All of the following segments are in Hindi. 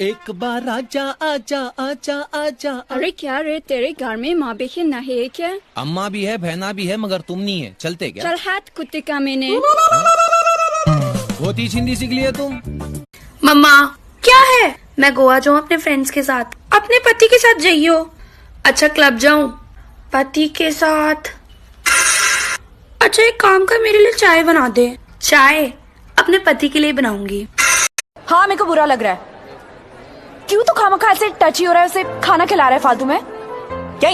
एक बार आजा आजा आजा आजा। अरे क्या रे, तेरे घर में माँ बहन नहीं है क्या? अम्मा भी है, बहना भी है, मगर तुम नहीं है। चलते क्या? चल हाथ कुत्ते का मैंने। बहुत ही हिंदी सीख लिया तुम। मम्मा क्या है? मैं गोवा जाऊँ अपने फ्रेंड्स के साथ। अपने पति के साथ जाइयो। अच्छा क्लब जाऊँ पति के साथ। अच्छा एक काम कर, मेरे लिए चाय बना दे। चाय अपने पति के लिए बनाऊंगी। हाँ मेरे को बुरा लग रहा है। क्यों तू खामखा से टची हो रहा है? उसे खाना खिला रहा है फालतू में। क्या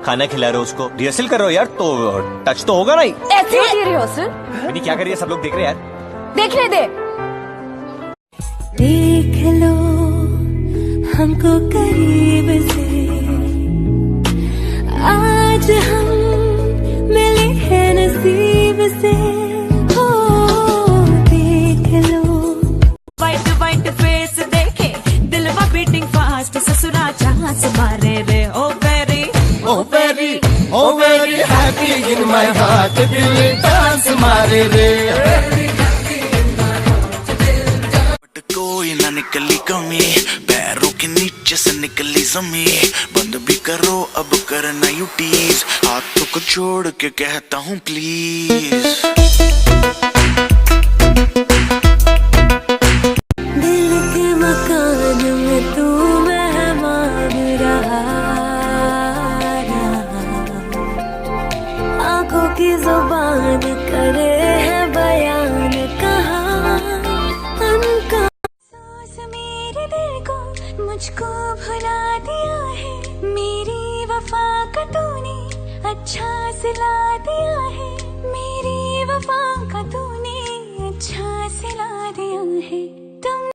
खाना खिला रहे हो उसको? रिहर्सल कर रहे हो यार, तो टच तो होगा नहीं। ऐसी होती है रिहर्सल? क्या कर रही है? सब लोग देख रहे हैं यार। देखने दे। देख लो हमको करीब से, आज हम मिले हैं नसीब से। हो देख लो वाइट वाइट फेस देखे दिलवा बीटिंग फास्ट, ससुरा चांस मारे रे। Oh very happy in my heart, दिल डांस मारे रे। कोई ना निकली कमी, पैरों के नीचे से निकली जमी। बंद भी करो अब करना यू टीज, हाथों को छोड़ के कहता हूँ प्लीज। दिल के मकान में तू मेहमान रहा, आंखों की जुबान करे है बयान कहाँ उनका। सांस मेरे दिल को मुझको भुला दिया है, मेरी वफा का तूने अच्छा सिला दिया है, मेरी वफा का तूने अच्छा सिला दिया है। तुम